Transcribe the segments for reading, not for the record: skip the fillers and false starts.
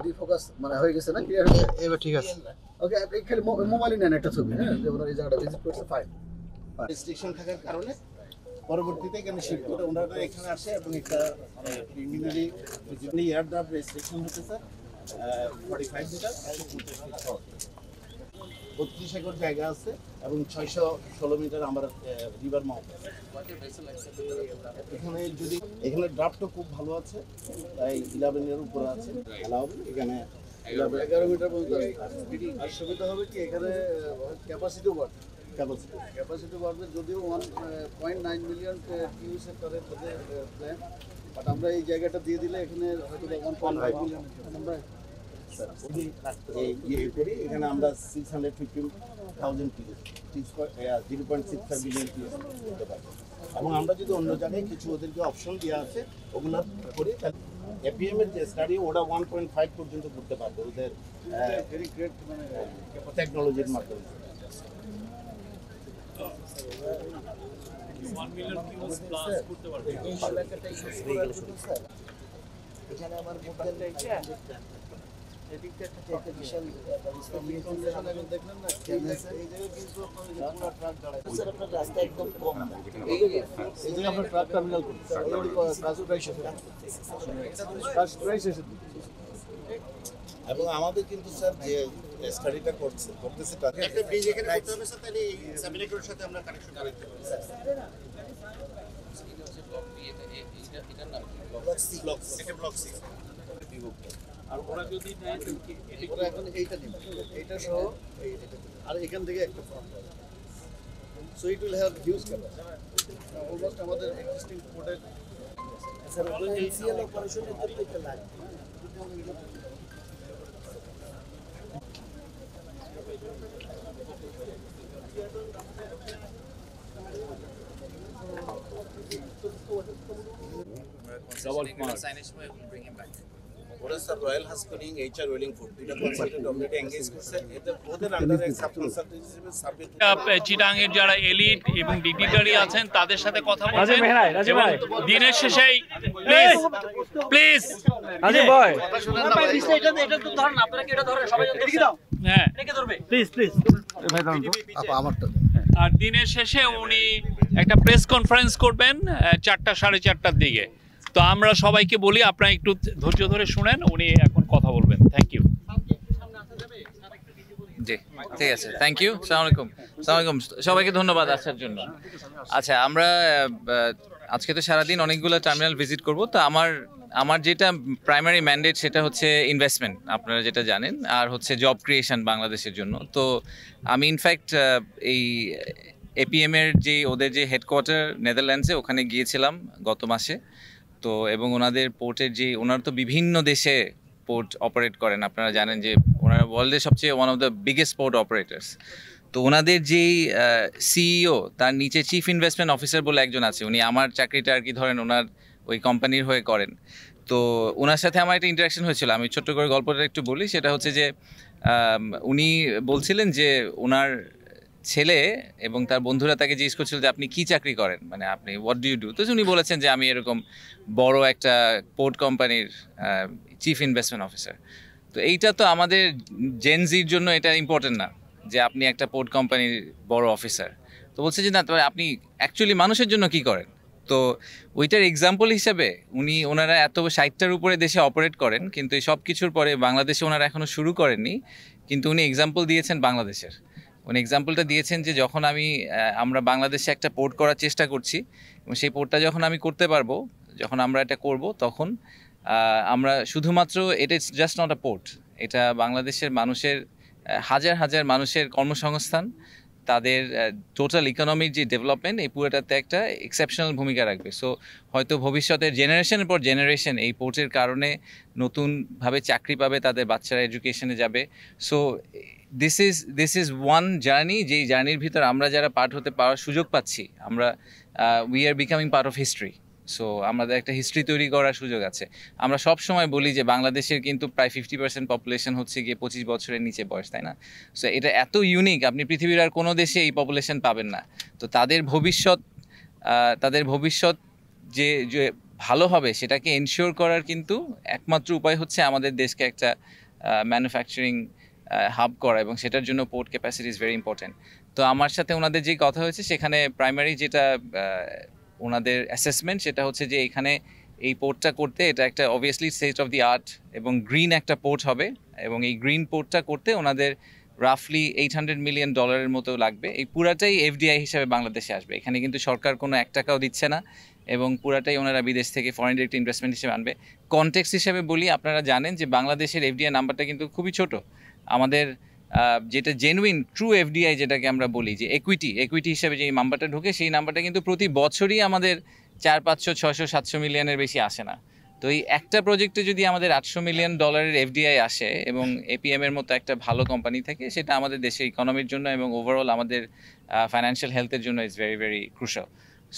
Defocus মানে হয়ে গেছে না, ক্লিয়ার হয়েছে এবার ঠিক আছে। ওকে, আপনি খালি মোবাইলে নেন একটা ছবি, হ্যাঁ, যে ওনারা এই জায়গাটা ভিজিট করছে, ফাইন। রেস্ট্রিকশন থাকার কারণে পরবর্তীতে এখানে শিফট করে ওনারা এখানে আসে এবং একটা প্রিলিমিনারি এয়ার ড্রাফট রেস্ট্রিকশন হচ্ছে স্যার 45 মিটার 32 একর জায়গা আছে এবং 616 মিটার আমার রিভার মাউন্ট। এখানে যদি এখানে ড্রাফটও খুব ভালো আছে, তাই 11 এর উপরে আছে, অ্যালাউ এখানে 11 মিটার পর্যন্ত। আর সুবিধা হবে কি এখানে ক্যাপাসিটিও বাড়বে, ক্যাপাসিটি বাড়বে, যদিও 1.9 মিলিয়ন কিউ সেক্টরের প্ল্যান, বাট আমরা এই জায়গাটা দিয়ে দিলে এখানে হয়তো 1.5 মিলিয়ন আমরা করি। এখানে আমরা 650,000 কিউ 0.65 মিলিয়ন কিউ করতে পারবো। এবং আমরা যদি অন্য জায়গায় কিছু ওদেরকে অপশন দেওয়া আছে ওগুলো করি, তাহলে এপিএম এর যে স্টাডি ওরা 1.5 পর্যন্ত করতে পারবে ওদের ভেরি গ্রেট মানে টেকনোলজির মাধ্যমে। 1 মিলিয়ন কিউস প্লাস করতে পারবে। এখানে আমার মুখটা এদিকটা একটা বিশাল দেখলেন না, এই জায়গায় কিন্তু পুরো ট্রাক দাঁড়ায় স্যার, আপনার রাস্তা একদম কম না, এই জায়গায় আপনার ট্রাক টার্মিনাল করতে এবং আমাদের কিন্তু স্যার যে স্টাডিটা করতেছে একটা ব্রিজ এখানে করতে হবে স্যার, তাহলে এই সাবনেটওয়ার্কের সাথে আমরা কানেকশন করে দিতে পারি স্যার। এটার নাম ব্লক সি, এটা ব্লক সি। আর ওরা যদি নেয় ওরা এখন এইটা নেবে, এইটা সহ আর এখান থেকে একটা form, so it will have huge capacity almost আমাদের এক্সিস্টিং পোর্টের। স্যার ওই এনসিএল অপারেশনের জন্য এটা লাগে। ওরা sir royal Haskoning, HR Wallingford দুটো কনসালটেন্ট অলরেডি এনগেজ করছে, ওদের আন্ডারে সাব কনসালটেন্ট হিসেবে সাবমিট। চিটাং এর যারা এলিট এবং ডিগনিটারি আছেন তাদের সাথে কথা বলছেন। দিনের শেষেই প্লিজ প্লিজ রাজীব ভাই এটা তো ধরেন, আপনারা কি এটা ধরেন, সবাই এদিকে দাও, হ্যাঁ এদিকে ধরবে প্লিজ প্লিজ ভাই দাঁড়ান আপা আমারটা। আর দিনের শেষে উনি একটা প্রেস কনফারেন্স করবেন 4টা 4:30টার দিকে। তো আমরা সবাইকে বলি আপনারা একটু ধৈর্য ধরে শুনেন, উনি এখন কথা বলবেন। Thank you. জি ঠিক আছে, থ্যাংক ইউ। আসসালামু আলাইকুম। আসসালামু আলাইকুম, সবাইকে ধন্যবাদ আসার জন্য। আচ্ছা, আমরা আজকে তো সারাদিন অনেকগুলো টার্মিনাল ভিজিট করব। তো আমার যেটা প্রাইমারি ম্যান্ডেট সেটা হচ্ছে ইনভেস্টমেন্ট, আপনারা যেটা জানেন, আর হচ্ছে জব ক্রিয়েশন বাংলাদেশের জন্য। তো আমি ইনফ্যাক্ট এই এপিএম এর যে ওদের যে হেডকোয়ার্টার নেদারল্যান্ডসে, ওখানে গিয়েছিলাম গত মাসে। তো এবং ওনাদের পোর্টের যে ওনারা তো বিভিন্ন দেশে পোর্ট অপারেট করেন, আপনারা জানেন যে ওনারা ওয়ার্ল্ডের সবচেয়ে one of the biggest port operators. তো ওনাদের যেই সিইও, তার নিচে চিফ ইনভেস্টমেন্ট অফিসার বলে একজন আছে, উনি আমার চাকরিটা আর কি ধরেন ওনার ওই কোম্পানির হয়ে করেন। তো ওনার সাথে আমার একটা ইন্টারাকশন হয়েছিল, আমি ছোট্ট করে গল্পটা একটু বলি। সেটা হচ্ছে যে উনি বলছিলেন যে ওনার ছেলে এবং তার বন্ধুরা তাকে জিজ্ঞেস করছিল যে আপনি কি চাকরি করেন, মানে আপনি হোয়াট ডু ইউ ডু। তো উনি বলেছেন যে আমি এরকম বড় একটা পোর্ট কোম্পানির চিফ ইনভেস্টমেন্ট অফিসার। তো এইটা তো আমাদের জেনজির জন্য এটা ইম্পর্টেন্ট না যে আপনি একটা পোর্ট কোম্পানির বড় অফিসার। তো বলছে যে না, তবে আপনি অ্যাকচুয়ালি মানুষের জন্য কি করেন। তো ওইটার এক্সাম্পল হিসাবে ওনারা এত 60টার উপরে দেশে অপারেট করেন, কিন্তু এই সব কিছুর পরে বাংলাদেশে ওনারা এখনও শুরু করেননি। কিন্তু উনি এক্সাম্পল দিয়েছেন বাংলাদেশের। উনি এক্সাম্পলটা দিয়েছেন যে যখন আমরা বাংলাদেশে একটা পোর্ট করার চেষ্টা করছি, এবং সেই পোর্টটা যখন আমি করতে পারবো, যখন আমরা এটা করব, তখন আমরা শুধুমাত্র এটা জাস্ট নট আ পোর্ট, এটা বাংলাদেশের মানুষের হাজার হাজার মানুষের কর্মসংস্থান, তাদের টোটাল ইকোনমির যে ডেভেলপমেন্ট, এই পুরোটাতে একটা এক্সেপশনাল ভূমিকা রাখবে। সো হয়তো ভবিষ্যতের জেনারেশনের পর জেনারেশন এই পোর্টের কারণে নতুনভাবে চাকরি পাবে, তাদের বাচ্চারা এডুকেশনে যাবে। So this is one journey, যেই জার্নির ভিতর আমরা যারা পার্ট হতে পাওয়ার সুযোগ পাচ্ছি, আমরা we are becoming part of history. So আমাদের একটা হিস্ট্রি তৈরি করার সুযোগ আছে। আমরা সব সময় বলি যে বাংলাদেশের কিন্তু প্রায় 50% পপুলেশন হচ্ছে গিয়ে 25 বছরের নিচে বয়স, তাই না? সো এটা এত ইউনিক, আপনি পৃথিবীর আর কোনো দেশে এই পপুলেশন পাবেন না। তো তাদের ভবিষ্যৎ যে ভালো হবে সেটাকে এনশিওর করার কিন্তু একমাত্র উপায় হচ্ছে আমাদের দেশকে একটা ম্যানুফ্যাকচারিং হাব করা, এবং সেটার জন্য port capacity is very important. তো আমার সাথে ওনাদের যে কথা হয়েছে সেখানে প্রাইমারি যেটা ওনাদের অ্যাসেসমেন্ট সেটা হচ্ছে যে এখানে এই পোর্টটা করতে এটা একটা obviously state of the art এবং গ্রিন একটা পোর্ট হবে, এবং এই গ্রিন পোর্টটা করতে ওনাদের রাফলি $800 মিলিয়ন মতো লাগবে। এই পুরাটাই এফডিআই হিসাবে বাংলাদেশে আসবে, এখানে কিন্তু সরকার কোনো 1 টাকাও দিচ্ছে না, এবং পুরাটাই ওনারা বিদেশ থেকে ফরেন ডিরেক্ট ইনভেস্টমেন্ট হিসেবে আনবে। কনটেক্সট হিসেবে বলি, আপনারা জানেন যে বাংলাদেশের এফডিআই নাম্বারটা কিন্তু খুবই ছোট। আমাদের যেটা জেনুইন ট্রু এফডিআই যেটাকে আমরা বলি যে একুইটি হিসেবে যে নাম্বারটা ঢোকে সেই নাম্বারটা কিন্তু প্রতি বছরই আমাদের 400, 500, 600, 700 মিলিয়নের বেশি আসে না। তো এই একটা প্রজেক্টে যদি আমাদের $800 মিলিয়ন এফডিআই আসে এবং এপিএম এর মতো একটা ভালো কোম্পানি থাকে, সেটা আমাদের দেশের ইকোনমির জন্য এবং ওভারঅল আমাদের ফাইন্যান্সিয়াল হেলথের জন্য is very very crucial.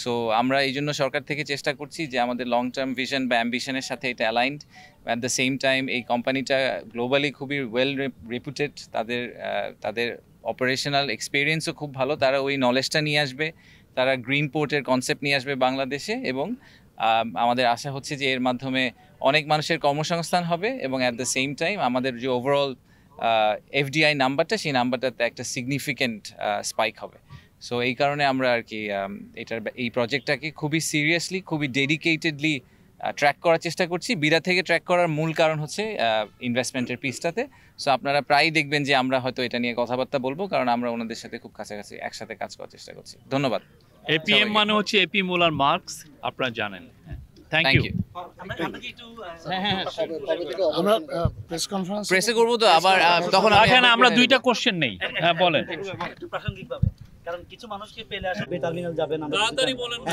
So আমরা এই জন্য সরকার থেকে চেষ্টা করছি যে আমাদের লং টার্ম ভিশন বা অ্যাম্বিশনের সাথে এটা aligned. At the same time এই কোম্পানিটা গ্লোবালি খুবই ওয়েল রেপুটেড, তাদের অপারেশনাল এক্সপিরিয়েন্সও খুব ভালো, তারা ওই নলেজটা নিয়ে আসবে, তারা গ্রিন পোর্টের কনসেপ্ট নিয়ে আসবে বাংলাদেশে, এবং আমাদের আশা হচ্ছে যে এর মাধ্যমে অনেক মানুষের কর্মসংস্থান হবে, এবং অ্যাট দ্য সেম টাইম আমাদের যে ওভারঅল এফডিআই নাম্বারটা সেই নাম্বারটাতে একটা সিগনিফিক্যান্ট স্পাইক হবে। সো এই কারণে আমরা আর কি এই প্রজেক্টটাকে খুবই সিরিয়াসলি, খুবই ডেডিকেটেডলি ট্র্যাক করার চেষ্টা করছি। বিরা থেকে ট্র্যাক করার মূল কারণ হচ্ছে ইনভেস্টমেন্টের পিসটাতে। সো আপনারা প্রায়ই দেখবেন যে আমরা হয়তো এটা নিয়ে কথাবার্তা বলবো, কারণ আমরা ওনাদের সাথে খুব কাছাকাছি একসাথে কাজ করার চেষ্টা করছি। ধন্যবাদ। এপিএম মানে হচ্ছে এপি মুলার মার্কস, আপনারা জানেন। Thank you. আমরা কি একটু আমরা প্রেস কনফারেন্স প্রেসে করবো তো আবার তখন এখানে আমরা 2টা কোশ্চেন নেই। হ্যাঁ বলেন। একটু প্রাসঙ্গিকভাবে, কারণ কিছু মানুষকে পেলে আসবে টার্মিনাল যাবেন, আমরা তাড়াতাড়ি বলেন না।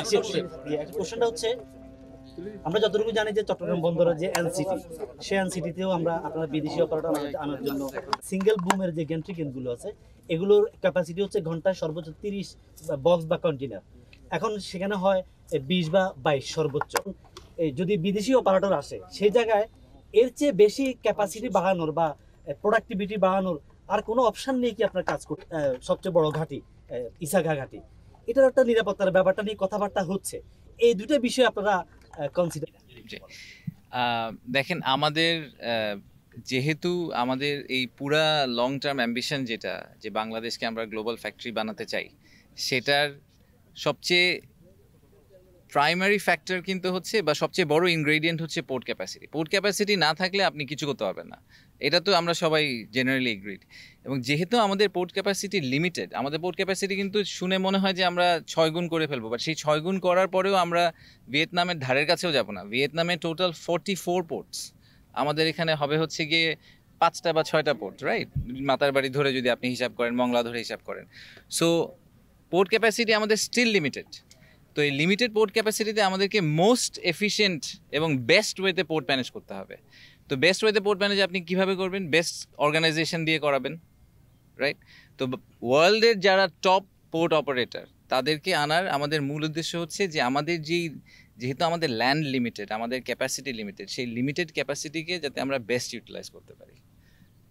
একটা কোশ্চেনটা হচ্ছে, আমরা যতটুকু জানি যে চট্টগ্রাম বন্দরের যে এনসিটি, সেই এনসিটিতেও আমরা আপনার বিদেশি অপারেটর আনার জন্য সিঙ্গেল বুমের যে গেন্ট্রি কেনগুলো আছে এগুলোর ক্যাপাসিটি হচ্ছে ঘন্টায় সর্বোচ্চ 30 বক্স বা কন্টেনার। এখন সেখানে হয় 20 বা 22 সর্বোচ্চ। যদি বিদেশি অপারেটর আসে সেই জায়গায় এর চেয়ে বেশি ক্যাপাসিটি বাড়ানোর বা প্রোডাক্টিভিটি বাড়ানোর আর কোনো অপশন নেই কি আপনার কাজ করতে? সবচেয়ে বড় ঘাঁটি ইসাগা ঘাঁটি, এটার একটা নিরাপত্তার ব্যাপারটা নিয়ে কথাবার্তা হচ্ছে। এই দুটো বিষয় আপনারা কনসিডার। দেখেন, আমাদের যেহেতু আমাদের এই পুরা লং টার্ম অ্যাম্বিশন যেটা, যে বাংলাদেশকে আমরা গ্লোবাল ফ্যাক্টরি বানাতে চাই, সেটার সবচেয়ে প্রাইমারি ফ্যাক্টর কিন্তু হচ্ছে, বা সবচেয়ে বড় ইনগ্রেডিয়েন্ট হচ্ছে পোর্ট ক্যাপাসিটি। পোর্ট ক্যাপাসিটি না থাকলে আপনি কিছু করতে পারবেন না, এটা তো আমরা সবাই জেনারেলি এগ্রিড। এবং যেহেতু আমাদের পোর্ট ক্যাপাসিটি লিমিটেড, আমাদের পোর্ট ক্যাপাসিটি কিন্তু শুনে মনে হয় যে আমরা 6 গুণ করে ফেলবো, বাট সেই 6 গুণ করার পরেও আমরা ভিয়েতনামের ধারের কাছেও যাব না। ভিয়েতনামে টোটাল 44 পোর্টস, আমাদের এখানে হবে হচ্ছে গিয়ে 5টা বা 6টা পোর্ট, রাইট? মাতার বাড়ি ধরে যদি আপনি হিসাব করেন, মংলা ধরে হিসাব করেন। সো পোর্ট ক্যাপাসিটি আমাদের স্টিল লিমিটেড। তো এই লিমিটেড পোর্ট ক্যাপাসিটিতে আমাদেরকে মোস্ট এফিশিয়েন্ট এবং বেস্ট ওয়েতে পোর্ট ম্যানেজ করতে হবে। তো বেস্ট ওয়েতে পোর্ট ম্যানেজ আপনি কীভাবে করবেন? বেস্ট অর্গানাইজেশন দিয়ে করাবেন, রাইট? তো ওয়ার্ল্ডের যারা টপ পোর্ট অপারেটর তাদেরকে আনার আমাদের মূল উদ্দেশ্য হচ্ছে যে আমাদের যেহেতু আমাদের ল্যান্ড লিমিটেড, আমাদের ক্যাপাসিটি লিমিটেড, সেই লিমিটেড ক্যাপাসিটিকে যাতে আমরা বেস্ট ইউটিলাইজ করতে পারি।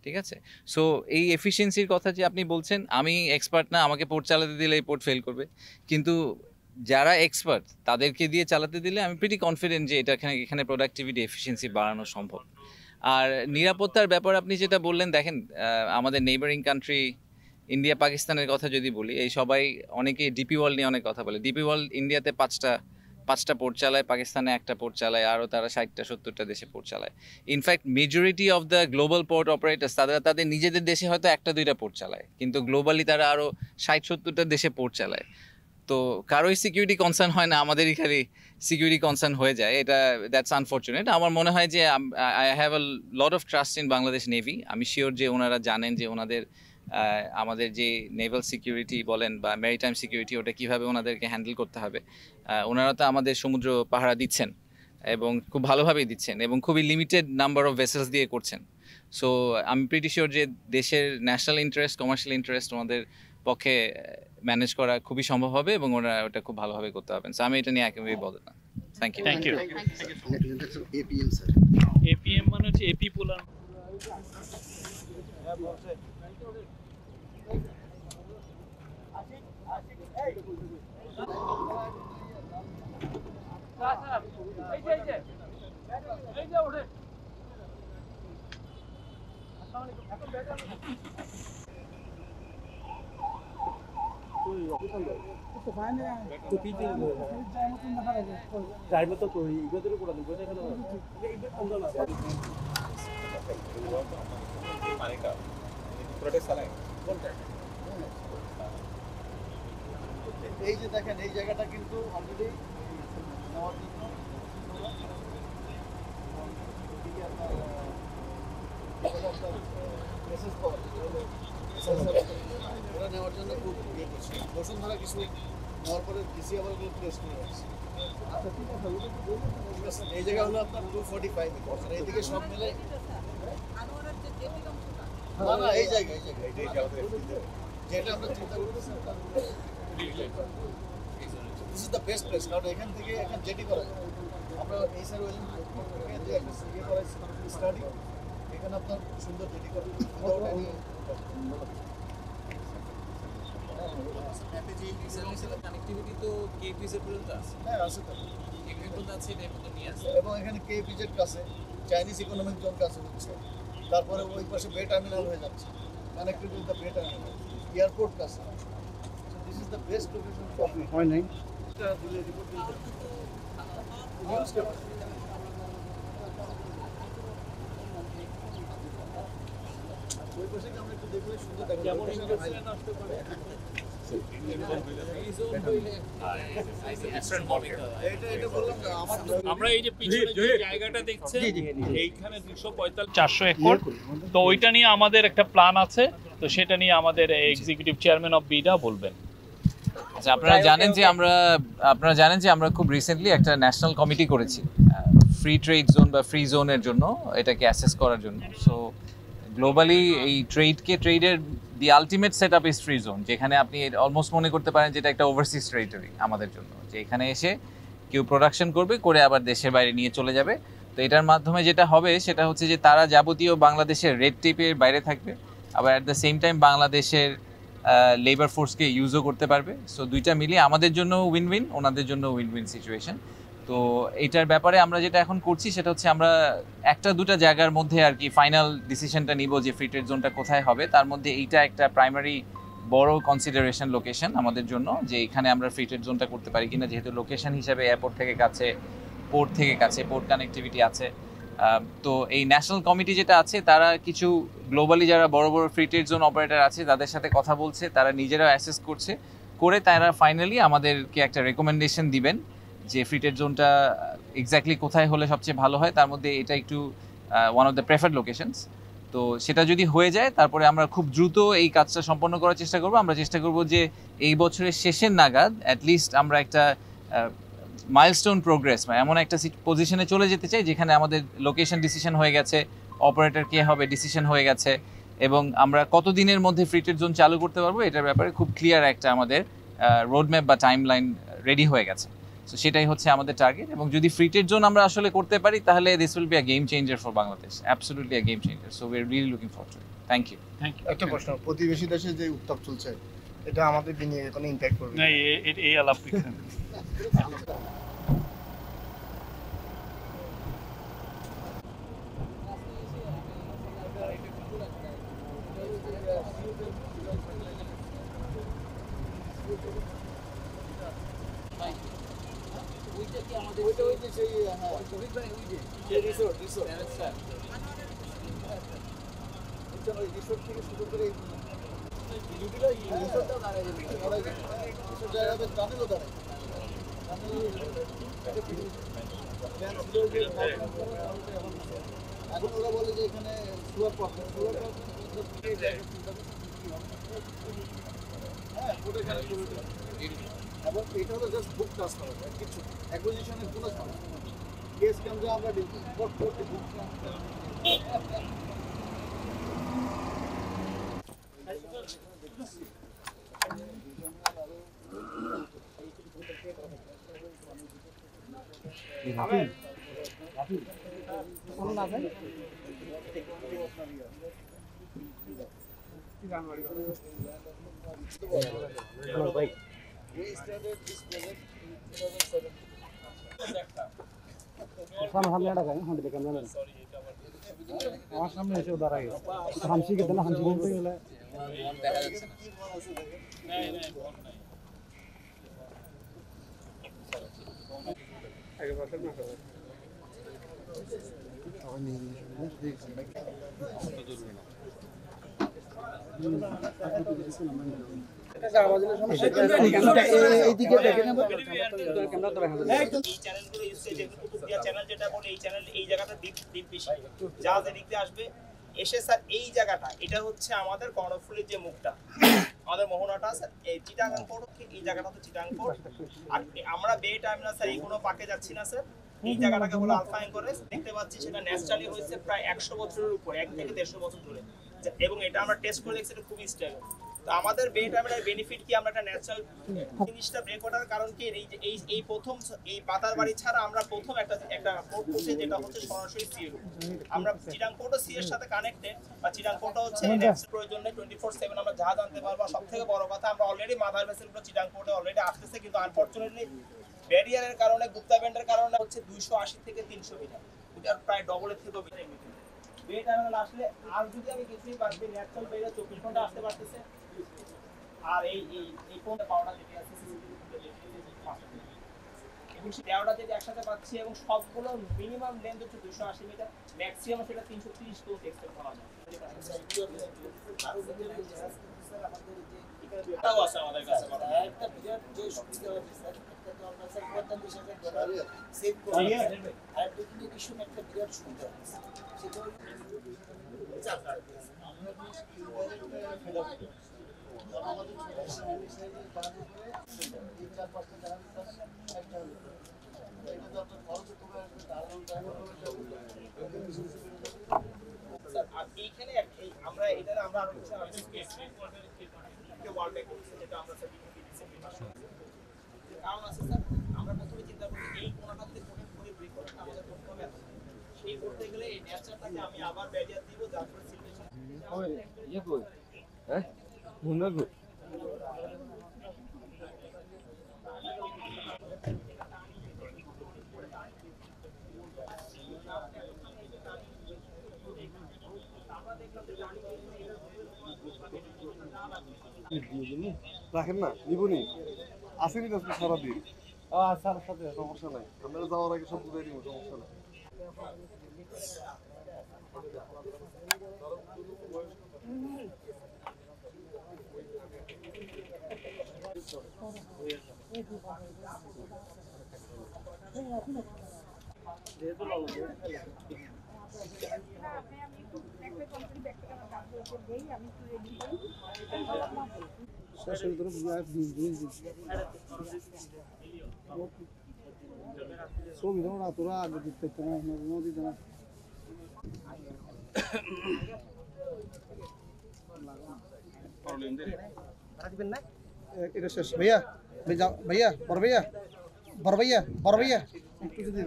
ঠিক আছে? সো এই এফিসিয়েন্সির কথা যে আপনি বলছেন, আমি এক্সপার্ট না, আমাকে পোর্ট চালাতে দিলে এই পোর্ট ফেল করবে, কিন্তু যারা এক্সপার্ট তাদেরকে দিয়ে চালাতে দিলে আমি প্রিটি কনফিডেন্ট যে এখানে প্রোডাক্টিভিটি এফিসিয়েন্সি বাড়ানো সম্ভব। আর নিরাপত্তার ব্যাপার আপনি যেটা বললেন, দেখেন আমাদের নেইবারিং কান্ট্রি ইন্ডিয়া পাকিস্তানের কথা যদি বলি, এই সবাই অনেকে ডিপি ওয়ার্ল্ড নিয়ে অনেক কথা বলে। ডিপি ওয়ার্ল্ড ইন্ডিয়াতে 5টা পোর্ট চালায়, পাকিস্তানে 1টা পোর্ট চালায়, আরও তারা 60-70টা দেশে পোর্ট চালায়। In fact majority of the global port operators তাদের নিজেদের দেশে হয়তো 1-2টা পোর্ট চালায়, কিন্তু গ্লোবালি তারা আরও 60-70টা দেশে পোর্ট চালায়। তো কারোই সিকিউরিটি কনসার্ন হয় না, আমাদেরই খালি সিকিউরিটি কনসার্ন হয়ে যায়। এটা দ্যাটস আনফর্চুনেট। আমার মনে হয় যে I have a lot of trust in Bangladesh navy. আমি শিওর যে ওনারা জানেন যে আমাদের যে নেভাল সিকিউরিটি বলেন বা ম্যারিটাইম সিকিউরিটি, ওটা কীভাবে ওনাদেরকে হ্যান্ডেল করতে হবে। ওনারা তো আমাদের সমুদ্র পাহারা দিচ্ছেন এবং খুব ভালোভাবেই দিচ্ছেন, এবং খুবই লিমিটেড নাম্বার অফ ভেসেলস দিয়ে করছেন। সো আমি প্রিটি শিওর যে দেশের ন্যাশনাল ইন্টারেস্ট, কমার্শিয়াল ইন্টারেস্ট ওনাদের পক্ষে ম্যানেজ করা খুবই সম্ভব হবে, এবং ওরা ওটা খুব ভালোভাবে করতে পারবেন। সো আমি এটা নিয়ে একেবারেই বলতে না। Thank you. Thank you. APM sir, APM মানে হচ্ছে এপি পোলার। এই যে দেখেন এই জায়গাটা কিন্তু অলরেডি নেওয়ার জন্য ওরা নেওয়ার জন্য খুব ইয়ে করছে বসুন্ধরা কিছু নেওয়ার পরে ডিসি আবার ওগুলো প্লেস করে রাখছে এই জায়গা হলো আপনার 245 আর এইদিকে সব মিলে না না এই জায়গা যেটা আমরা চিন্তা করতেছি this is the best place কারণ এখান থেকে এখন জেটি করা যায় আমরা এই স্যার ওয়েলিং যে একটা ইয়ে করা স্টাডি এখানে আপনার সুন্দর জেটি করা কানেক্টিভিটি তো কেপিএস এর পর্যন্ত আছে হ্যাঁ আছে তো এখানে পর্যন্ত আছে এটা পর্যন্ত নিয়ে আসে এবং এখানে কেপিজেড কাছে চাইনিজ ইকোনমিক জোন কাছে হচ্ছে তারপরে ওই পাশে বে টার্মিনাল হয়ে যাচ্ছে কানেক্টেড উইথ দ্য বে টার্মিনাল এয়ারপোর্ট কাছে this is the best location for হয় নাই এটা দিলে রিপোর্ট দিতে ওই পাশে আমরা একটু দেখলে সুন্দর দেখা কেমন ইন্টারনেট আসতে পারে আমরা এই যে পিছনে যে জায়গাটা দেখছেন এইখানে 245 400 একর তো ওইটা নিয়ে আমাদের একটা প্ল্যান আছে তো সেটা নিয়ে আমাদের এক্সিকিউটিভ চেয়ারম্যান অফ বিডা বলবেন আচ্ছা আপনারা জানেন যে আমরা খুব রিসেন্টলি একটা ন্যাশনাল কমিটি করেছি ফ্রি ট্রেড জোন বা ফ্রি জোনের জন্য এটাকে অ্যাসেস করার জন্য সো গ্লোবালি এই ট্রেডের the ultimate set up is free zone যেখানে আপনি অলমোস্ট মনে করতে পারেন যেটা একটা ওভারসিজ টেরিটরি আমাদের জন্য যে এখানে এসে কেউ প্রোডাকশন করবে করে আবার দেশের বাইরে নিয়ে চলে যাবে তো এটার মাধ্যমে যেটা হবে সেটা হচ্ছে যে তারা যাবতীয় বাংলাদেশের রেড টেপের বাইরে থাকবে আবার অ্যাট দ্য সেম টাইম বাংলাদেশের লেবার ফোর্সকে ইউজও করতে পারবে সো দুইটা মিলিয়ে আমাদের জন্য উইন উইন ওনাদের জন্য উইন উইন সিচুয়েশন তো এইটার ব্যাপারে আমরা যেটা এখন করছি সেটা হচ্ছে আমরা একটা দুটা জায়গার মধ্যে আর কি ফাইনাল ডিসিশনটা নিব যে ফ্রি ট্রেড জোনটা কোথায় হবে তার মধ্যে এইটা একটা প্রাইমারি বড় কনসিডারেশন লোকেশন আমাদের জন্য যে এখানে আমরা ফ্রি ট্রেড জোনটা করতে পারি কিনা যেহেতু লোকেশন হিসাবে এয়ারপোর্ট থেকে কাছে পোর্ট কানেক্টিভিটি আছে তো এই ন্যাশনাল কমিটি যেটা আছে তারা কিছু গ্লোবালি যারা বড় বড় ফ্রি ট্রেড জোন অপারেটর আছে তাদের সাথে কথা বলছে তারা নিজেরাও অ্যাসেস করছে করে তারা ফাইনালি আমাদেরকে একটা রেকমেন্ডেশন দিবেন যে ফ্রি ট্রেড জোনটা এক্স্যাক্টলি কোথায় হলে সবচেয়ে ভালো হয় তার মধ্যে এটা একটু one of the preferred locations তো সেটা যদি হয়ে যায় তারপরে আমরা খুব দ্রুত এই কাজটা সম্পন্ন করার চেষ্টা করব আমরা চেষ্টা করব যে এই বছরের শেষের নাগাদ অ্যাটলিস্ট আমরা একটা মাইলস্টোন প্রোগ্রেস বা এমন একটা পজিশনে চলে যেতে চাই যেখানে আমাদের লোকেশন ডিসিশন হয়ে গেছে অপারেটর কে হবে ডিসিশন হয়ে গেছে এবং আমরা কত দিনের মধ্যে ফ্রি ট্রেড জোন চালু করতে পারবো এটার ব্যাপারে খুব ক্লিয়ার একটা আমাদের রোডম্যাপ বা টাইমলাইন রেডি হয়ে গেছে সো সেটাই হচ্ছে আমাদের টার্গেট এবং যদি ফ্রি ট্রেড জোন আমরা আসলে করতে পারি তাহলে this will be a game changer for Bangladesh absolutely a game changer so we are really looking forward to it thank you একটা প্রশ্ন প্রতিবেশী দেশে যে উত্তাপ চলছে এটা আমাদের বিনিয়োগে কোনো ইমপ্যাক্ট করবে না এই আলাপ এখন ওরা বলে যে এখানে সুয়ার পথ হ্যাঁ ওটা এখানে এবং এটা হলো জাস্ট বুক ট্রান্সফার কিছু অ্যাকুইজিশনের কোনো সমস্যা কেস কেন যে আমরা ইম্পোর্ট করতে বুক We started this project in 2007. আমার সামনে এসে দাঁড়ায় হামসি খেতে না হামসি বলতে গেলে দেখা যাচ্ছে না। এইদিকে দেখে নেব এই চ্যানেলগুলো কুতুবদিয়া চ্যানেল যেটা বলে এই চ্যানেল এই জায়গাটা দ্বীপ বেশি জাহাজ এদিক দিয়ে আসবে এসে স্যার এই জায়গাটা এটা হচ্ছে আমাদের কর্ণফুলীর যে মুখটা আমাদের মোহনাটা স্যার এই চিটাগাং পোর্ট এই জায়গাটা হচ্ছে চিটাগাং পোর্ট আর আমরা বে টার্মিনাল স্যার এই কোনো পাকে যাচ্ছি না স্যার এই জায়গাটাকে বলে আলফা অ্যাঙ্করেজ দেখতে পাচ্ছি সেটা ন্যাচারালি হয়েছে প্রায় 100 বছরের উপর 1 থেকে 150 বছর ধরে এবং এটা আমরা টেস্ট করে দেখছি এটা খুবই স্টেবল তো আমাদের বে টার্মিনাল বেনিফিট কি আমরা একটা ন্যাচারাল জিনিসটা ব্রেক করার কারণ কি এই প্রথম এই পাতার বাড়ি ছাড়া আমরা প্রথম একটা পোর্ট করছি যেটা হচ্ছে সরাসরি সিএল আমরা চিটাং পোর্টও সি এর সাথে কানেক্টেড বা চিটাং পোর্টও হচ্ছে নেক্সট প্রয়োজন নেই 24/7 আমরা জাহাজ আনতে পারবো সবথেকে বড় কথা আমরা অলরেডি মাদার ভেসেলগুলো চিটাং পোর্টে অলরেডি আসতেছে কিন্তু আনফরচুনেটলি ব্যারিয়ারের কারণে গুপ্তা ব্যান্ডের কারণে হচ্ছে 280 থেকে 300 মিটার এটা প্রায় ডবলের থেকেও বেশি বে টার্মিনাল আসলে আর যদি আমি কিছুই পারবে ন্যাচারাল বেড়ে 24 ঘন্টা আসতে পারতেছে আর এই কোনটা পাওয়াটা যেটা আছে এবং দেওয়াটা যেটা একসাথে পাচ্ছি এবং সবগুলো মিনিমাম লেন্থ হচ্ছে 280 মিটার ম্যাক্সিমাম সেটা 330 তো এক্সপেক্ট করা যায় এটাও আছে আমাদের কাছে একটা বিরাট যে সুবিধা হচ্ছে স্যার একটা তো আমরা স্যার $45,000 সেভ করি আর ডেফিনিশন একটা বিরাট সুবিধা আছে সেটা এইখানে আমরা এটা আমরা আরো কিছু ওয়ার্ল্ড ব্যাক করছি যেটা আমরা স্যার কারণ আছে স্যার আমরা প্রথমে চিন্তা করি এই কোণাটাতে কোণে করে ব্রেক করতে আমাদের করতে হবে সেই করতে গেলে এই ন্যাচারটাকে আমি আবার ব্যারিয়ার দিব তারপরে সিলেকশন ওই ইয়ে কই হ্যাঁ মুন্না কই রাখেন না নিবনি আসেনি তো সারাদিন স্যার সাথে সমস্যা নাই আমরা যাওয়ার আগে সব বুঝাই দিব সমস্যা নাই ছবি তোরা তোরা আগে দিতে না নদী না এটা শেষ ভাইয়া ভাইয়া বড় ভাইয়া বড় ভাইয়া বড় ভাইয়া একটু যদি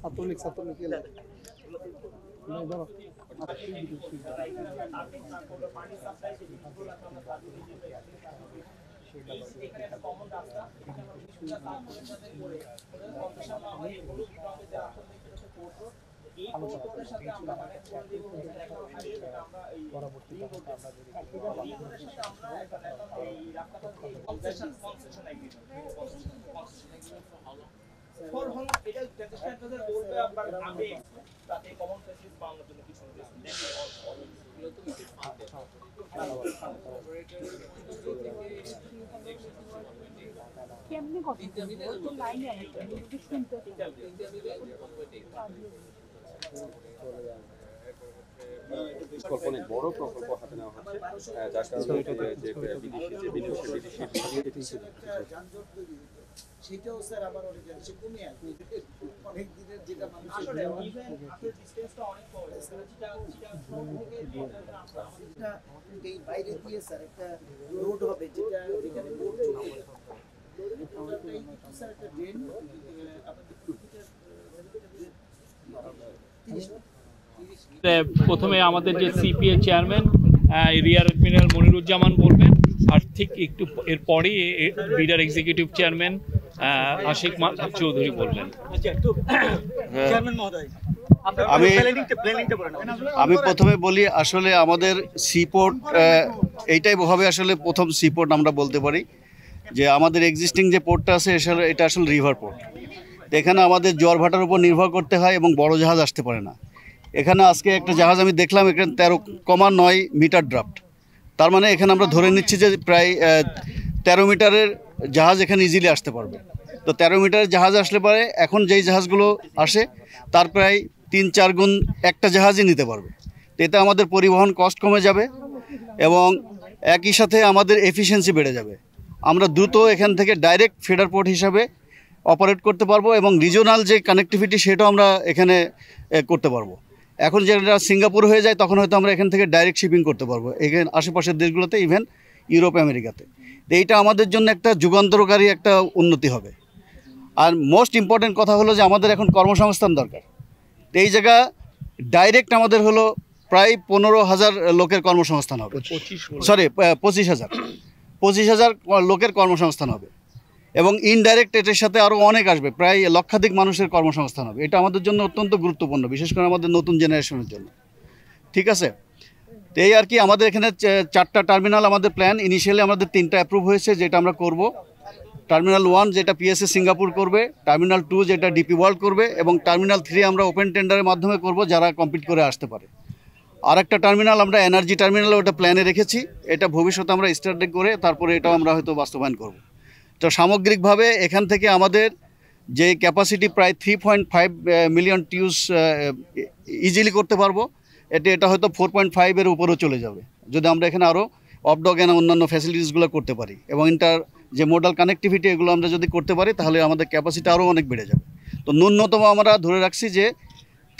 ছাত্রলীগ ধরো কেমনে কথা বলবো লাইনে আছে শুনতে অনেক বড় প্রকল্প হাতে নেওয়া হচ্ছে যার কারণে যে বিদেশি সেটাও স্যার আবার অনেক সে কমে আসবে অনেক দিনের যেটা মানুষ আসলে ডিসটেন্সটা অনেক কম এই বাইরে দিয়ে স্যার একটা রোড হবে যেটা যেখানে বোট চলবে স্যার একটা ড্রেন আপনাদের 30 প্রথমে আমাদের যে CPA chairman rear admiral Moniruzzaman বলবেন, আর ঠিক একটু এরপরেই বিডার এক্সিকিউটিভ চেয়ারম্যান আশিক চৌধুরী বলবেন। আমি প্রথমে বলি, আসলে আমাদের সিপোর্ট এইটাই হবে আসলে প্রথম সিপোর্ট আমরা বলতে পারি, যে আমাদের এক্সিস্টিং যে পোর্টটা আছে এটা আসলে রিভার পোর্ট। এখানে আমাদের জোয়ার ভাটার উপর নির্ভর করতে হয় এবং বড় জাহাজ আসতে পারে না। এখানে আজকে একটা জাহাজ আমি দেখলাম, এখানে 13.9 মিটার ড্রাফট। তার মানে এখানে আমরা ধরে নিচ্ছি যে প্রায় 13 মিটারের জাহাজ এখানে ইজিলি আসতে পারবে। তো 13 মিটারের জাহাজ আসলে পরে এখন যেই জাহাজগুলো আসে তার প্রায় 3-4 গুণ একটা জাহাজই নিতে পারবে। তো এতে আমাদের পরিবহন কস্ট কমে যাবে এবং একই সাথে আমাদের এফিসিয়েন্সি বেড়ে যাবে। আমরা দ্রুত এখান থেকে ডাইরেক্ট ফিডার পোর্ট হিসাবে অপারেট করতে পারবো এবং রিজিওনাল যে কানেক্টিভিটি সেটাও আমরা এখানে করতে পারবো। এখন যেটা সিঙ্গাপুর হয়ে যায় তখন হয়তো আমরা এখান থেকে ডাইরেক্ট শিপিং করতে পারবো এখানে আশেপাশের দেশগুলোতে, ইভেন ইউরোপ আমেরিকাতে। তো এইটা আমাদের জন্য একটা যুগান্তরকারী একটা উন্নতি হবে। আর মোস্ট ইম্পর্টেন্ট কথা হলো যে আমাদের এখন কর্মসংস্থান দরকার। তো এই জায়গা ডাইরেক্ট আমাদের হলো প্রায় 15,000 লোকের কর্মসংস্থান হবে, 25,000 লোকের কর্মসংস্থান হবে এবং ইনডাইরেক্ট এটার সাথে আরও অনেক আসবে, প্রায় লক্ষাধিক মানুষের কর্মসংস্থান হবে। এটা আমাদের জন্য অত্যন্ত গুরুত্বপূর্ণ, বিশেষ করে আমাদের নতুন জেনারেশনের জন্য। ঠিক আছে, তো এই আর কি। আমাদের এখানে 4টা টার্মিনাল আমাদের প্ল্যান। ইনিশিয়ালি আমাদের 3টা অ্যাপ্রুভ হয়েছে, যেটা আমরা করব। টার্মিনাল 1 যেটা পিএসএ সিঙ্গাপুর করবে, টার্মিনাল 2 যেটা ডিপি ওয়ার্ল্ড করবে এবং টার্মিনাল 3 আমরা ওপেন টেন্ডারের মাধ্যমে করব, যারা কমপ্লিট করে আসতে পারে। আর একটা টার্মিনাল আমরা এনার্জি টার্মিনাল, ওটা প্ল্যানে রেখেছি। এটা ভবিষ্যতে আমরা স্টার্টিং করে তারপরে এটাও আমরা হয়তো বাস্তবায়ন করব। তো সামগ্রিকভাবে এখান থেকে আমাদের যে ক্যাপাসিটি প্রায় 3.5 মিলিয়ন টিউস ইজিলি করতে পারবো। এটা হয়তো 4.5 উপরেও চলে যাবে যদি আমরা এখানে আরও অফডক এন্ড অন্যান্য ফ্যাসিলিটিসগুলো করতে পারি এবং যে মোডাল কানেক্টিভিটি এগুলো আমরা যদি করতে পারি তাহলে আমাদের ক্যাপাসিটি আরও অনেক বেড়ে যাবে। তো ন্যূনতম আমরা ধরে রাখছি যে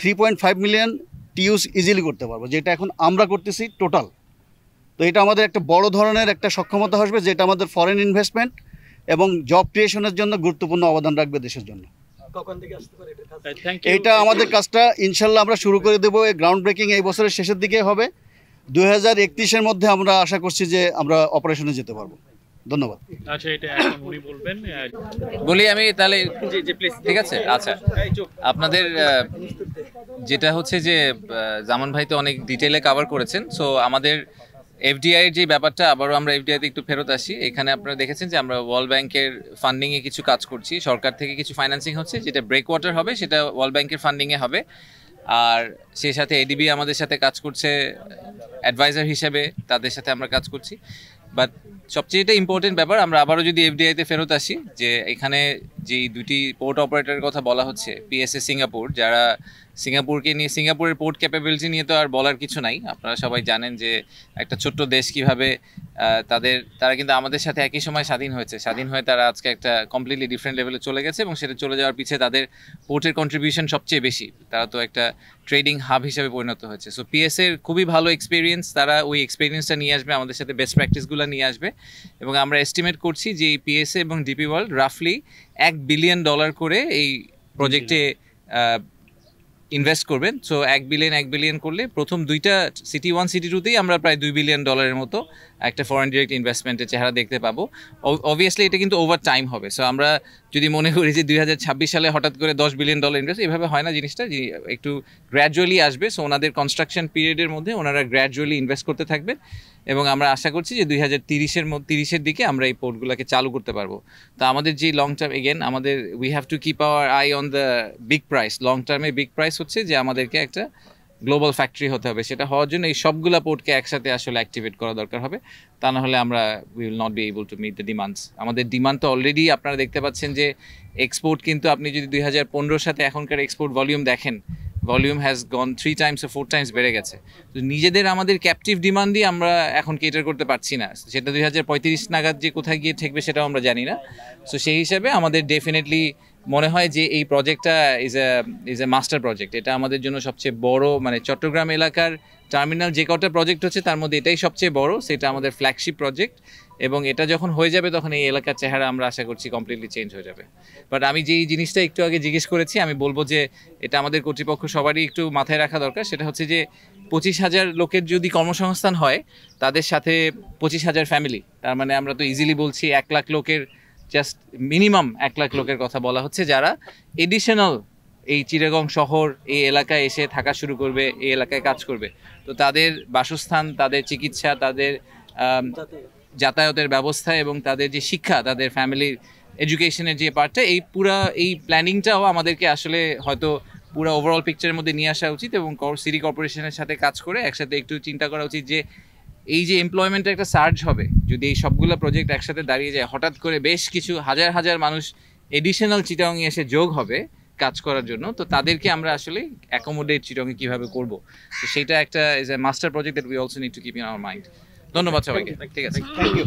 3.5 মিলিয়ন টিউস ইজিলি করতে পারবো, যেটা এখন আমরা করতেছি টোটাল। তো এটা আমাদের একটা বড় ধরনের একটা সক্ষমতা আসবে, যেটা আমাদের ফরেন ইনভেস্টমেন্ট এবং জব ক্রিয়েশনের জন্য গুরুত্বপূর্ণ অবদান রাখবে দেশের জন্য। এইটা আমাদের কাজটা ইনশাল্লাহ আমরা শুরু করে দেবো। এই গ্রাউন্ড ব্রেকিং এই বছরের শেষের দিকে হবে। 2031-এর মধ্যে আমরা আশা করছি যে আমরা অপারেশনে যেতে পারবো। ধন্যবাদ। আচ্ছা, এটা এখন উনি বলবেন। বলি আমি তাহলে, ঠিক আছে। আচ্ছা, আপনাদের যেটা হচ্ছে যে জামান ভাই তো অনেক ডিটেইলে কভার করেছেন। সো আমাদের এফডিআই এর যে ব্যাপারটা, আবারও আমরা এফডিআই তে একটু ফেরত আসি। এখানে আপনারা দেখেছেন যে আমরা ওয়ার্ল্ড ব্যাংকের ফান্ডিংয়ে কিছু কাজ করছি, সরকার থেকে কিছু ফাইন্যান্সিং হচ্ছে, যেটা ব্রেক ওয়াটার হবে সেটা ওয়ার্ল্ড ব্যাংকের ফান্ডিংয়ে হবে। আর সেই সাথে এডিবি আমাদের সাথে কাজ করছে অ্যাডভাইজার হিসেবে, তাদের সাথে আমরা কাজ করছি। বাট সবচেয়ে এটা ইম্পর্টেন্ট ব্যাপার, আমরা আবারও যদি এফডিআইতে ফেরত আসি, যে এখানে যেই দুটি পোর্ট অপারেটরের কথা বলা হচ্ছে, পিএসএ সিঙ্গাপুর, যারা সিঙ্গাপুরকে নিয়ে, সিঙ্গাপুরের পোর্ট ক্যাপাবিলিটি নিয়ে তো আর বলার কিছু নাই। আপনারা সবাই জানেন যে একটা ছোট্ট দেশ কীভাবে তারা কিন্তু আমাদের সাথে একই সময় স্বাধীন হয়েছে। স্বাধীন হয়ে তারা আজকে একটা কমপ্লিটলি ডিফারেন্ট লেভেলে চলে গেছে এবং সেটা চলে যাওয়ার পিছিয়ে তাদের পোর্টের কন্ট্রিবিউশন সবচেয়ে বেশি। তারা তো একটা ট্রেডিং হাব হিসেবে পরিণত হয়েছে। সো পিএসএর খুবই ভালো এক্সপিরিয়েন্স, তারা ওই এক্সপিরিয়েন্সটা নিয়ে আসবে, আমাদের সাথে বেস্ট প্র্যাকটিসগুলো নিয়ে আসবে। এবং আমরা এস্টিমেট করছি যে এই পিএসএ এবং ডিপি ওয়ার্ল্ড রাফলি $1 বিলিয়ন করে এই প্রজেক্টে ইনভেস্ট করবেন। সো 1 বিলিয়ন করলে প্রথম দুইটা সিটি 1 সিটি 2তেই আমরা প্রায় $2 বিলিয়ন মতো একটা ফরেন ডিরেক্ট ইনভেস্টমেন্টের চেহারা দেখতে পাবো। অবভিয়াসলি এটা কিন্তু ওভার টাইম হবে। সো আমরা যদি মনে করি যে 2026 সালে হঠাৎ করে $10 বিলিয়ন ইনভেস্ট, এভাবে হয় না জিনিসটা, একটু গ্র্যাজুয়ালি আসবে। সো ওনাদের কনস্ট্রাকশন পিরিয়ডের মধ্যে ওনারা গ্র্যাজুয়ালি ইনভেস্ট করতে থাকবেন এবং আমরা আশা করছি যে 2030-এর দিকে আমরা এই পোর্টগুলোকে চালু করতে পারবো। তো আমাদের যে লং টার্ম, এগেন আমাদের we have to keep our I on the big price. Long টার্মে বিগ প্রাইস হচ্ছে যে আমাদেরকে একটা গ্লোবাল ফ্যাক্টরি হতে হবে। সেটা হওয়ার জন্য এই সবগুলা পোর্টকে একসাথে আসলে অ্যাক্টিভেট করা দরকার হবে, তা না হলে আমরা we will not be able to meet the demands. আমাদের ডিমান্ড তো অলরেডি আপনারা দেখতে পাচ্ছেন যে এক্সপোর্ট কিন্তু, আপনি যদি 2015-এর সাথে এখনকার এক্সপোর্ট ভলিউম দেখেন, volume has gone 3 times or 4 times বেড়ে গেছে। তো নিজেদের আমাদের ক্যাপটিভ ডিমান্ডই আমরা এখন কেটার করতে পারছি না, সেটা 2035 নাগাদ যে কোথায় গিয়ে ঠেকবে সেটাও আমরা জানি না। সো সেই হিসাবে আমাদের ডেফিনেটলি মনে হয় যে এই প্রজেক্টটা ইজ এ মাস্টার প্রজেক্ট। এটা আমাদের জন্য সবচেয়ে বড়, মানে চট্টগ্রাম এলাকার টার্মিনাল যে কটা প্রজেক্ট হচ্ছে তার মধ্যে এটাই সবচেয়ে বড়, সেটা আমাদের ফ্ল্যাগশিপ প্রজেক্ট, এবং এটা যখন হয়ে যাবে তখন এই এলাকার চেহারা আমরা আশা করছি কমপ্লিটলি চেঞ্জ হয়ে যাবে। বাট আমি যেই জিনিসটা একটু আগে জিজ্ঞেস করেছি, আমি বলবো যে এটা আমাদের কর্তৃপক্ষ সবারই একটু মাথায় রাখা দরকার, সেটা হচ্ছে যে 25,000 লোকের যদি কর্মসংস্থান হয়, তাদের সাথে 25,000 ফ্যামিলি, তার মানে আমরা তো ইজিলি বলছি 1 লাখ লোকের, জাস্ট মিনিমাম 1 লাখ লোকের কথা বলা হচ্ছে, যারা এডিশনাল এই চিটাগং শহর এই এলাকায় এসে থাকা শুরু করবে, এই এলাকায় কাজ করবে। তো তাদের বাসস্থান, তাদের চিকিৎসা, তাদের যাতায়াতের ব্যবস্থা এবং তাদের যে শিক্ষা, তাদের ফ্যামিলির এডুকেশনের যে পার্টটা, এই প্ল্যানিংটাও আমাদেরকে আসলে হয়তো পুরো ওভারঅল পিকচারের মধ্যে নিয়ে আসা উচিত, এবং সিটি কর্পোরেশনের সাথে কাজ করে একসাথে একটু চিন্তা করা উচিত যে এই যে এমপ্লয়মেন্টের একটা সার্জ হবে যদি এই সবগুলো প্রজেক্ট একসাথে দাঁড়িয়ে যায়, হঠাৎ করে বেশ কিছু হাজার হাজার মানুষ এডিশনাল চিটাগংয়ে এসে যোগ হবে কাজ করার জন্য, তো তাদেরকে আমরা আসলে অ্যাকোমোডেট চিটাগংয়ে কীভাবে করবো, তো সেটা একটা is a master project that we also need to keep in our mind. ধন্যবাদ সবাইকে, ঠিক আছে, থ্যাংক ইউ।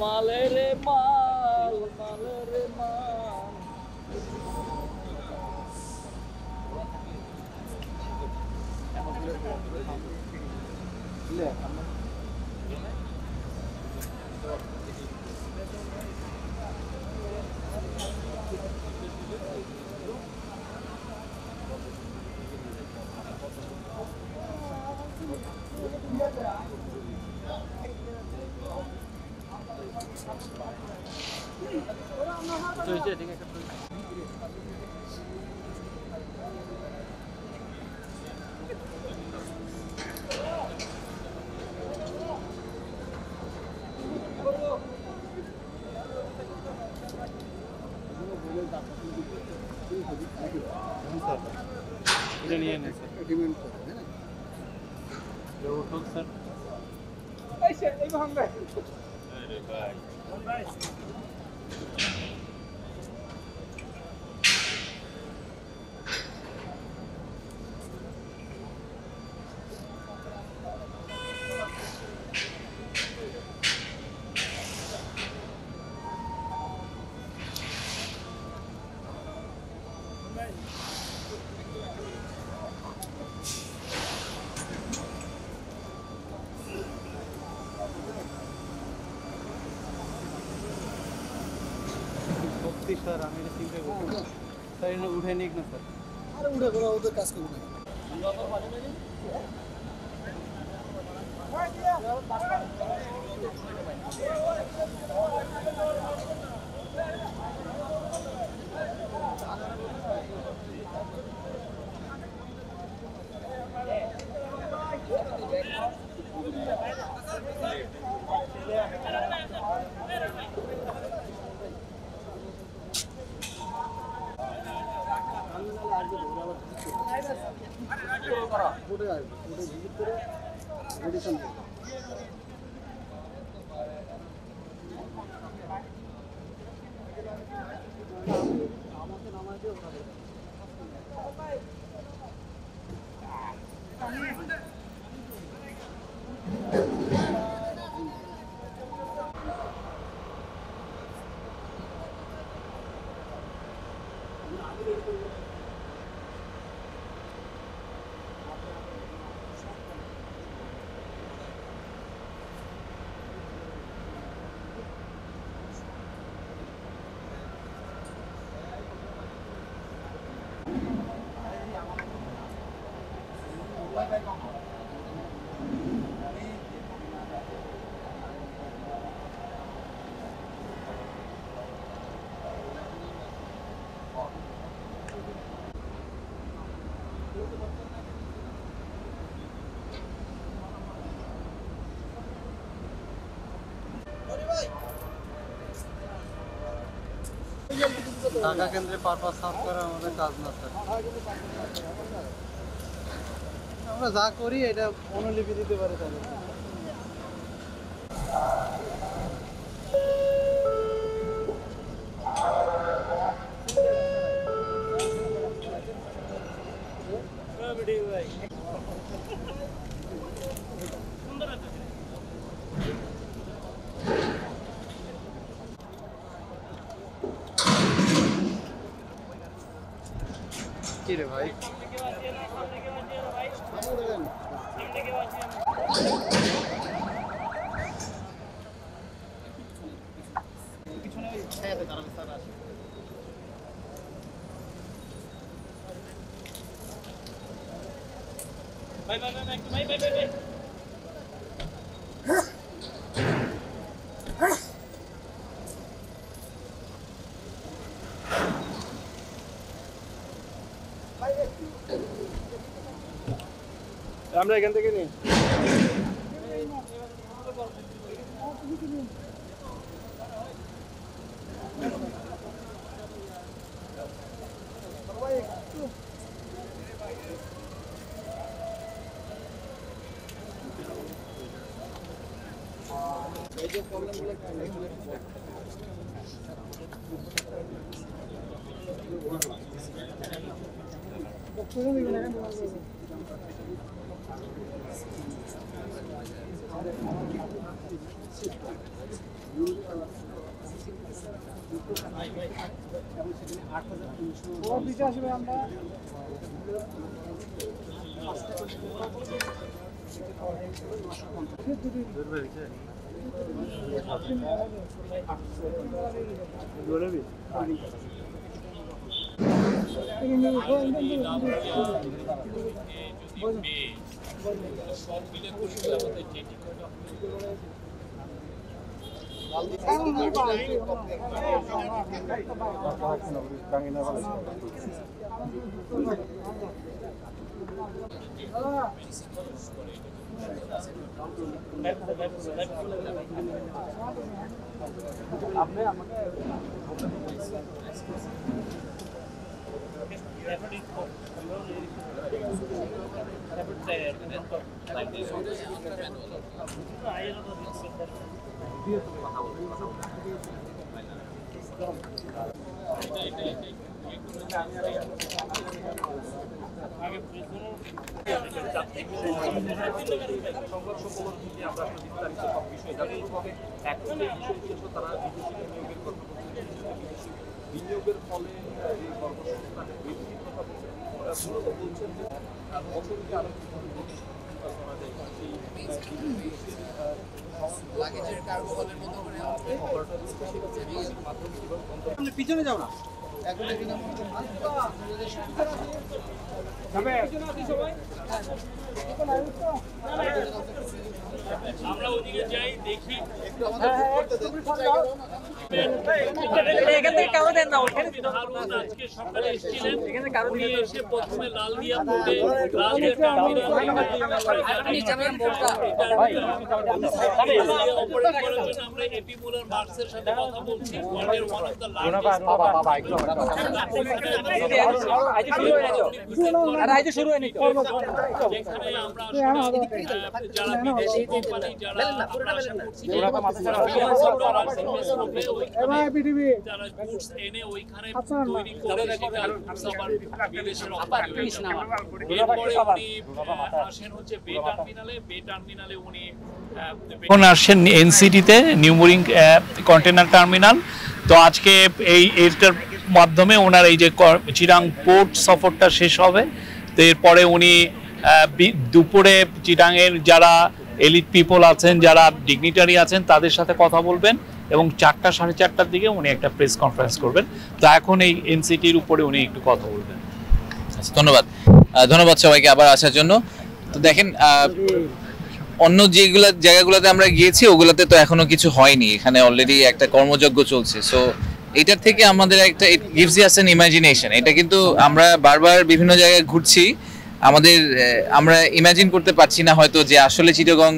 মালেরে মাল, মালেরে মাল। স্যার আমি এটা চিন্তা করছি স্যার এটা উঠে নিক না স্যার আরে উঠে করা ওদের কাজ করবো না ঢাকা কেন্দ্রে পারপাস সাফ করা আমাদের কাজ না স্যার আমরা যা করি এটা অনুলিপি দিতে পারি তাহলে কি রে ভাই আমরা এখান থেকে নিই আপনি আমাকে বিনিয়োগের ফলে যে কর্মসংস্থানের বৃদ্ধির কথা বলছেন, মূলত বলছেন যে বছরকে আরো পিছনে যাও না আমরা ওদিকে যাই দেখি এখান থেকে কারো দেন না ওখানে আজকে সকালে এসেছিলেন উনি এসে প্রথমে লাল দিয়া বোর্ডে লাল দিয়া আমরা এপি মুলার মার্কসের সাথে কথা বলছি ওয়ার্ল্ডের ওয়ান অফ দ্য লার্জেস্ট শুরু হয়নি যেখানে আমরা যারা বিদেশি কোম্পানি যারা যারা গুডস এনে ওইখানে তৈরি করে সেটা বিদেশে রপ্তানি এরপরে উনি আসেন হচ্ছে বে টার্মিনালে উনি এখন আসছেন এনসিটিতে নিউমোরিং কন্টেনার টার্মিনাল। তো আজকে এইটার মাধ্যমে ওনার এই যে চিরাং পোর্ট সফরটা শেষ হবে। তো এরপরে উনি দুপুরে চিটাংয়ের যারা এলিট পিপল আছেন, যারা ডিগনিটারি আছেন, তাদের সাথে কথা বলবেন এবং 4টা সাড়ে 4টার দিকে উনি একটা প্রেস কনফারেন্স করবেন। তো এখন এই এনসিটির উপরে উনি একটু কথা বলবেন। ধন্যবাদ ধন্যবাদ সবাইকে আবার আসার জন্য। তো দেখেন অন্য যেগুলো জায়গাগুলোতে আমরা গিয়েছি ওগুলোতে তো এখনো কিছু হয়নি, এখানে অলরেডি একটা কর্মযজ্ঞ চলছে। সো এটার থেকে আমাদের একটা it gives us an imagination. এটা কিন্তু আমরা বারবার বিভিন্ন জায়গায় ঘুরছি, আমরা ইমাজিন করতে পারছি না হয়তো যে আসলে চিটাগং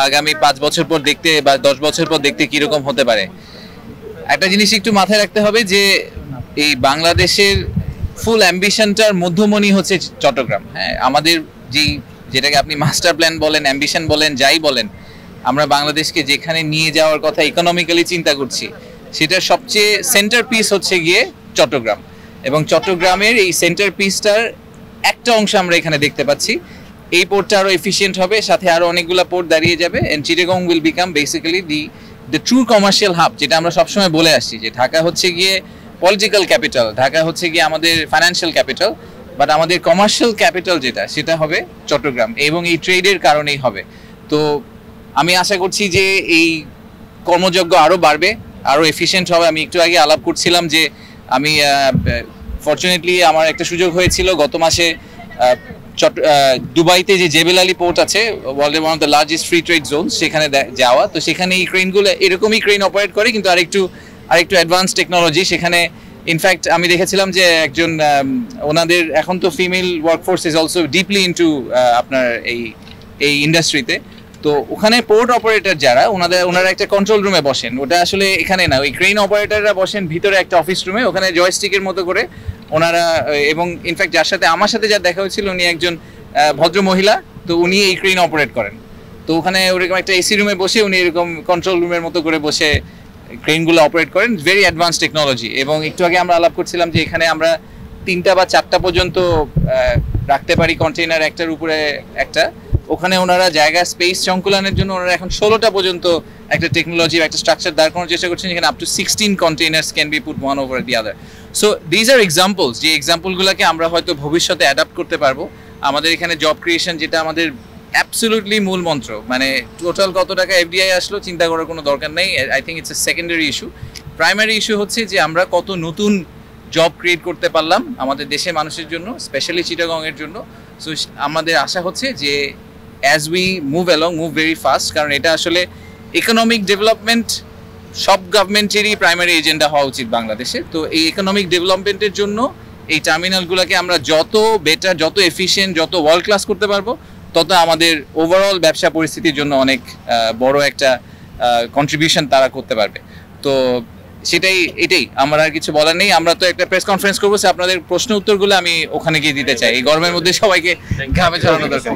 আগামী 5 বছর পর দেখতে বা 10 বছর পর দেখতে কিরকম হতে পারে। একটা জিনিস একটু মাথায় রাখতে হবে যে এই বাংলাদেশের ফুল অ্যাম্বিশনটার মধ্যমণি হচ্ছে চট্টগ্রাম। হ্যাঁ, আমাদের যেটাকে আপনি মাস্টার প্ল্যান বলেন, অ্যাম্বিশন বলেন, যাই বলেন, আমরা বাংলাদেশকে যেখানে নিয়ে যাওয়ার কথা ইকোনমিক্যালি চিন্তা করছি সেটার সবচেয়ে সেন্টার পিস হচ্ছে গিয়ে চট্টগ্রাম। এবং চট্টগ্রামের এই সেন্টার পিসটার একটা অংশ আমরা এখানে দেখতে পাচ্ছি। এই পোর্টটা আরো এফিশিয়েন্ট হবে, সাথে আরো অনেকগুলো পোর্ট দাঁড়িয়ে যাবে, and Chittagong will become basically the true commercial hub, যেটা আমরা সবসময় বলে আসছি যে ঢাকা হচ্ছে গিয়ে পলিটিক্যাল ক্যাপিটাল, ঢাকা হচ্ছে গিয়ে আমাদের ফাইন্যান্সিয়াল ক্যাপিটাল, বাট আমাদের কমার্শিয়াল ক্যাপিটাল সেটা হবে চট্টগ্রাম, এবং এই ট্রেডের কারণেই হবে। তো আমি আশা করছি যে এই কর্মযজ্ঞ আরও বাড়বে, আরও এফিশিয়েন্ট হবে। আমি একটু আগে আলাপ করছিলাম যে আমি ফরচুনেটলি আমার একটা সুযোগ হয়েছিল গত মাসে দুবাইতে যে জেবেল আলী পোর্ট আছে, ওয়ার্ল্ডের one of the largest free trade zone, সেখানে যাওয়া। তো সেখানে এই ক্রেনগুলো এরকমই ক্রেন অপারেট করে, কিন্তু আরেকটু অ্যাডভান্স টেকনোলজি। সেখানে ইনফ্যাক্ট আমি দেখেছিলাম যে একজন ওনাদের এখন তো female workforce is also deeply into আপনার এই ইন্ডাস্ট্রিতে। তো ওখানে পোর্ট অপারেটর যারা ওনারা একটা কন্ট্রোল রুমে বসেন, ওটা আসলে এখানে না, ওই ক্রেন অপারেটররা বসেন ভিতরে একটা অফিস রুমে, ওখানে জয়স্টিকের মতো করে ওনারা। এবং ইনফ্যাক্ট আমার সাথে যা দেখা হয়েছিল উনি একজন ভদ্র মহিলা, তো উনি এই ক্রেন অপারেট করেন। তো ওখানে ওরকম একটা এসি রুমে বসে উনি এরকম কন্ট্রোল রুমের মতো করে বসে ক্রেনগুলো অপারেট করেন। Very advance technology. এবং একটু আগে আমরা আলাপ করছিলাম যে এখানে আমরা 3টা বা 4টা পর্যন্ত রাখতে পারি কন্টেইনার, একটার উপরে একটা। ওখানে ওনারা জায়গা স্পেস সংকুলনের জন্য ওনারা এখন 16টা পর্যন্ত একটা টেকনোলজি, একটা স্ট্রাকচার দাঁড় করানোর চেষ্টা করছেন, যেখানে up to 16 containers can be put one over the other. So these are examples, যে এক্সাম্পলগুলোকে আমরা হয়তো ভবিষ্যতে অ্যাডাপ্ট করতে পারবো। আমাদের এখানে জব ক্রিয়েশন, যেটা আমাদের অ্যাবসলিউটলি মূল মন্ত্র, মানে টোটাল কত টাকা এফডিআই আসলো চিন্তা করার কোনো দরকার নেই। I think it's a secondary issue. Primary issue হচ্ছে যে আমরা কত নতুন জব ক্রিয়েট করতে পারলাম আমাদের দেশের মানুষের জন্য, স্পেশালি চিটাগংয়ের জন্য। সো আমাদের আশা হচ্ছে যে as we move very fast, কারণ এটা আসলে ইকোনমিক ডেভেলপমেন্ট সব গভর্নমেন্টেরই প্রাইমারি এজেন্ডা হওয়া উচিত বাংলাদেশে। তো এই ইকোনমিক ডেভেলপমেন্টের জন্য এই টার্মিনালগুলোকে আমরা যত বেটার, যত এফিশিয়েন্ট, যত ওয়ার্ল্ড ক্লাস করতে পারবো, তত আমাদের ওভারঅল ব্যবসা পরিস্থিতির জন্য অনেক বড় একটা কন্ট্রিবিউশন তারা করতে পারবে। তো এটাই আমার আর কিছু বলার নেই। আমরা তো একটা প্রেস কনফারেন্স করবো, আপনাদের প্রশ্ন উত্তরগুলো আমি ওখানে গিয়ে দিতে চাই। এই গরমের মধ্যে সবাইকে ঘামে ছড়ানো দরকার।